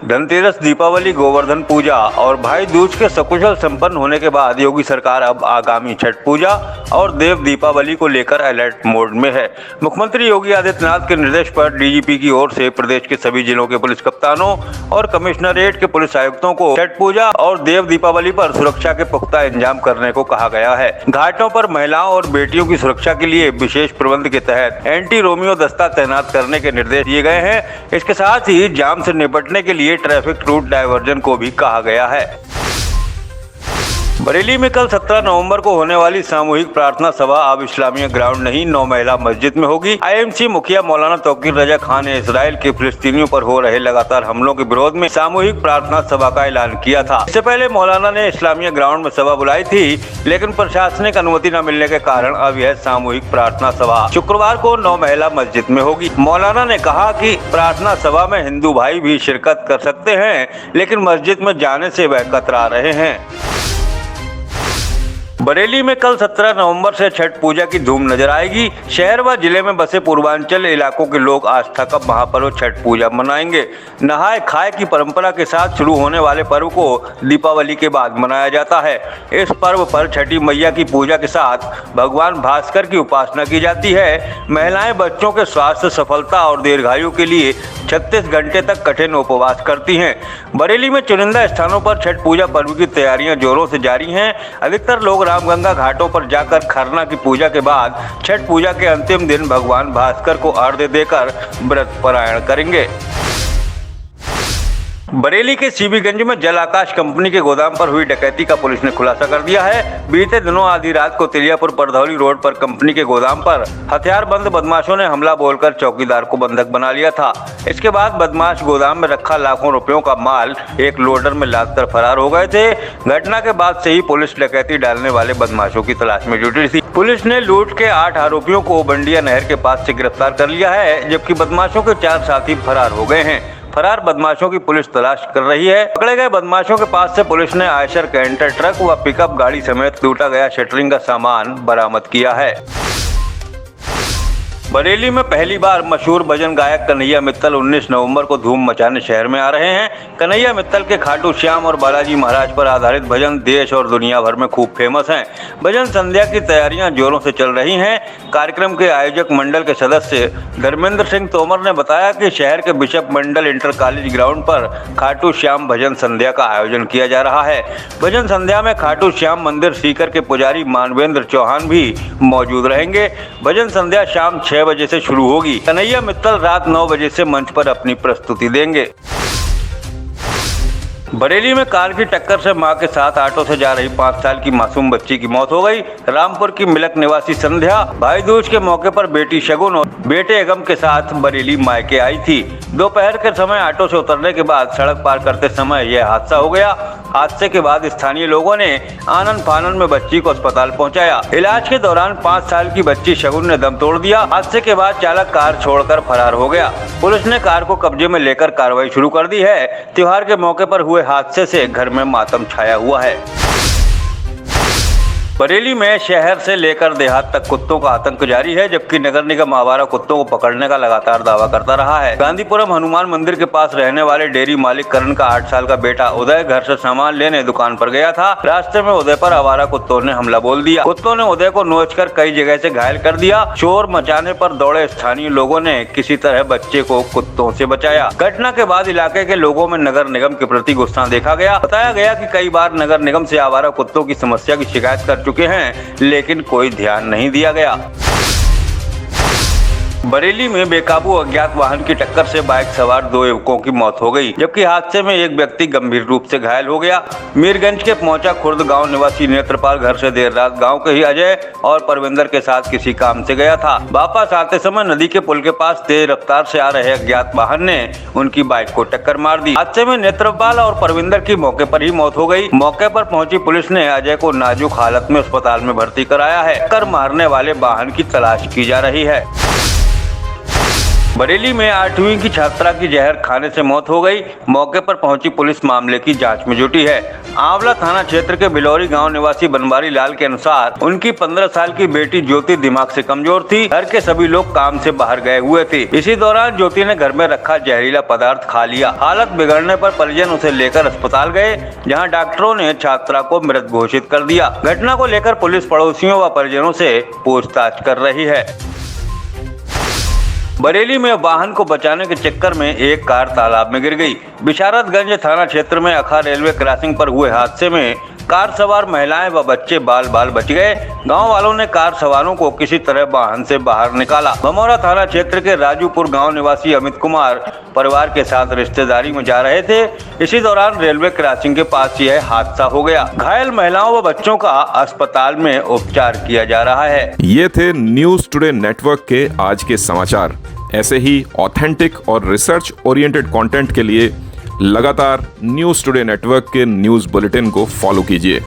धनतेरस, दीपावली, गोवर्धन पूजा और भाई दूज के सकुशल संपन्न होने के बाद योगी सरकार अब आगामी छठ पूजा और देव दीपावली को लेकर अलर्ट मोड में है। मुख्यमंत्री योगी आदित्यनाथ के निर्देश पर डीजीपी की ओर से प्रदेश के सभी जिलों के पुलिस कप्तानों और कमिश्नरेट के पुलिस आयुक्तों को छठ पूजा और देव दीपावली पर सुरक्षा के पुख्ता इंतजाम करने को कहा गया है। घाटों पर महिलाओं और बेटियों की सुरक्षा के लिए विशेष प्रबंध के तहत एंटी रोमियो दस्ता तैनात करने के निर्देश दिए गए हैं। इसके साथ ही जाम से निपटने के लिए ट्रैफिक रूट डायवर्जन को भी कहा गया है। बरेली में कल 17 नवंबर को होने वाली सामूहिक प्रार्थना सभा अब इस्लामिया ग्राउंड नहीं 9 महिला मस्जिद में होगी। आईएमसी मुखिया मौलाना तौकीर रजा खान ने इजराइल के फिलिस्तीनियों पर हो रहे लगातार हमलों के विरोध में सामूहिक प्रार्थना सभा का ऐलान किया था। इससे पहले मौलाना ने इस्लामिया ग्राउंड में सभा बुलाई थी, लेकिन प्रशासनिक अनुमति न मिलने के कारण अब यह सामूहिक प्रार्थना सभा शुक्रवार को 9 महिला मस्जिद में होगी। मौलाना ने कहा कि प्रार्थना सभा में हिंदू भाई भी शिरकत कर सकते हैं, लेकिन मस्जिद में जाने से वह कतरा रहे हैं। बरेली में कल 17 नवंबर से छठ पूजा की धूम नजर आएगी। शहर व जिले में बसे पूर्वांचल इलाकों के लोग आस्था का महापर्व छठ पूजा मनाएंगे। नहाए खाए की परंपरा के साथ शुरू होने वाले पर्व को दीपावली के बाद मनाया जाता है। इस पर्व पर छठी मैया की पूजा के साथ भगवान भास्कर की उपासना की जाती है। महिलाएं बच्चों के स्वास्थ्य, सफलता और दीर्घायु के लिए 36 घंटे तक कठिन उपवास करती हैं। बरेली में चुनिंदा स्थानों पर छठ पूजा पर्व की तैयारियां जोरों से जारी हैं। अधिकतर लोग रामगंगा घाटों पर जाकर खरना की पूजा के बाद छठ पूजा के अंतिम दिन भगवान भास्कर को अर्घ्य देकर व्रत पारायण करेंगे। बरेली के सीबीगंज में जल आकाश कंपनी के गोदाम पर हुई डकैती का पुलिस ने खुलासा कर दिया है। बीते दिनों आधी रात को तिलियापुर परधौली रोड पर कंपनी के गोदाम पर हथियारबंद बदमाशों ने हमला बोलकर चौकीदार को बंधक बना लिया था। इसके बाद बदमाश गोदाम में रखा लाखों रुपयों का माल एक लोडर में लादकर फरार हो गए थे। घटना के बाद से ही पुलिस डकैती डालने वाले बदमाशों की तलाश में जुटी थी। पुलिस ने लूट के 8 आरोपियों को बंडिया नहर के पास से गिरफ्तार कर लिया है, जबकि बदमाशों के 4 साथी फरार हो गए हैं। फरार बदमाशों की पुलिस तलाश कर रही है। पकड़े गए बदमाशों के पास से पुलिस ने आयशर कैंटर ट्रक व पिकअप गाड़ी समेत लूटा गया शटरिंग का सामान बरामद किया है। बरेली में पहली बार मशहूर भजन गायक कन्हैया मित्तल 19 नवंबर को धूम मचाने शहर में आ रहे हैं। कन्हैया मित्तल के खाटू श्याम और बालाजी महाराज पर आधारित भजन देश और दुनिया भर में खूब फेमस हैं। भजन संध्या की तैयारियां जोरों से चल रही हैं। कार्यक्रम के आयोजक मंडल के सदस्य धर्मेंद्र सिंह तोमर ने बताया कि शहर के बिशप मंडल इंटर कॉलेज ग्राउंड पर खाटू श्याम भजन संध्या का आयोजन किया जा रहा है। भजन संध्या में खाटू श्याम मंदिर सीकर के पुजारी मानवेंद्र चौहान भी मौजूद रहेंगे। भजन संध्या शाम 6 बजे से शुरू होगी। कन्हैया मित्तल रात 9 बजे से मंच पर अपनी प्रस्तुति देंगे। बरेली में कार की टक्कर से मां के साथ ऑटो से जा रही 5 साल की मासूम बच्ची की मौत हो गई। रामपुर की मिलक निवासी संध्या भाई दूज के मौके पर बेटी शगुन और बेटे अगम के साथ बरेली मायके आई थी। दोपहर के समय ऑटो से उतरने के बाद सड़क पार करते समय यह हादसा हो गया। हादसे के बाद स्थानीय लोगों ने आनन फानन में बच्ची को अस्पताल पहुंचाया। इलाज के दौरान 5 साल की बच्ची शगुन ने दम तोड़ दिया। हादसे के बाद चालक कार छोड़कर फरार हो गया। पुलिस ने कार को कब्जे में लेकर कार्रवाई शुरू कर दी है। त्योहार के मौके पर हुए हादसे से घर में मातम छाया हुआ है। बरेली में शहर से लेकर देहात तक कुत्तों का आतंक जारी है, जबकि नगर निगम आवारा कुत्तों को पकड़ने का लगातार दावा करता रहा है। गांधीपुरम हनुमान मंदिर के पास रहने वाले डेयरी मालिक करण का 8 साल का बेटा उदय घर से सामान लेने दुकान पर गया था। रास्ते में उदय पर आवारा कुत्तों ने हमला बोल दिया। कुत्तों ने उदय को नोचकर कई जगह से घायल कर दिया। शोर मचाने पर दौड़े स्थानीय लोगों ने किसी तरह बच्चे को कुत्तों से बचाया। घटना के बाद इलाके के लोगों में नगर निगम के प्रति गुस्सा देखा गया। बताया गया कि कई बार नगर निगम से आवारा कुत्तों की समस्या की शिकायत कर चुके हैं, लेकिन कोई ध्यान नहीं दिया गया। बरेली में बेकाबू अज्ञात वाहन की टक्कर से बाइक सवार 2 युवकों की मौत हो गई, जबकि हादसे में एक व्यक्ति गंभीर रूप से घायल हो गया। मीरगंज के पहुंचा खुर्द गांव निवासी नेत्रपाल घर से देर रात गांव के ही अजय और परविंदर के साथ किसी काम से गया था। वापस आते समय नदी के पुल के पास तेज रफ्तार से आ रहे अज्ञात वाहन ने उनकी बाइक को टक्कर मार दी। हादसे में नेत्रपाल और परविंदर की मौके पर ही मौत हो गई। मौके पर पहुंची पुलिस ने अजय को नाजुक हालत में अस्पताल में भर्ती कराया है। टक्कर मारने वाले वाहन की तलाश की जा रही है। बरेली में 8वीं की छात्रा की जहर खाने से मौत हो गई। मौके पर पहुंची पुलिस मामले की जांच में जुटी है। आंवला थाना क्षेत्र के बिलौरी गांव निवासी बनवारी लाल के अनुसार उनकी 15 साल की बेटी ज्योति दिमाग से कमजोर थी। घर के सभी लोग काम से बाहर गए हुए थे। इसी दौरान ज्योति ने घर में रखा जहरीला पदार्थ खा लिया। हालत बिगड़ने पर परिजन उसे लेकर अस्पताल गए, जहाँ डॉक्टरों ने छात्रा को मृत घोषित कर दिया। घटना को लेकर पुलिस पड़ोसियों व परिजनों से पूछताछ कर रही है। बरेली में वाहन को बचाने के चक्कर में एक कार तालाब में गिर गई। बिशारतगंज थाना क्षेत्र में अखा रेलवे क्रॉसिंग पर हुए हादसे में कार सवार महिलाएं व बच्चे बाल बाल बच गए। गांव वालों ने कार सवारों को किसी तरह वाहन से बाहर निकाला। भमौरा थाना क्षेत्र के राजूपुर गांव निवासी अमित कुमार परिवार के साथ रिश्तेदारी में जा रहे थे। इसी दौरान रेलवे क्रॉसिंग के पास यह हादसा हो गया। घायल महिलाओं व बच्चों का अस्पताल में उपचार किया जा रहा है। ये थे न्यूज टुडे नेटवर्क के आज के समाचार। ऐसे ही ऑथेंटिक और रिसर्च ओरिएंटेड कंटेंट के लिए लगातार न्यूज टुडे नेटवर्क के न्यूज बुलेटिन को फॉलो कीजिए।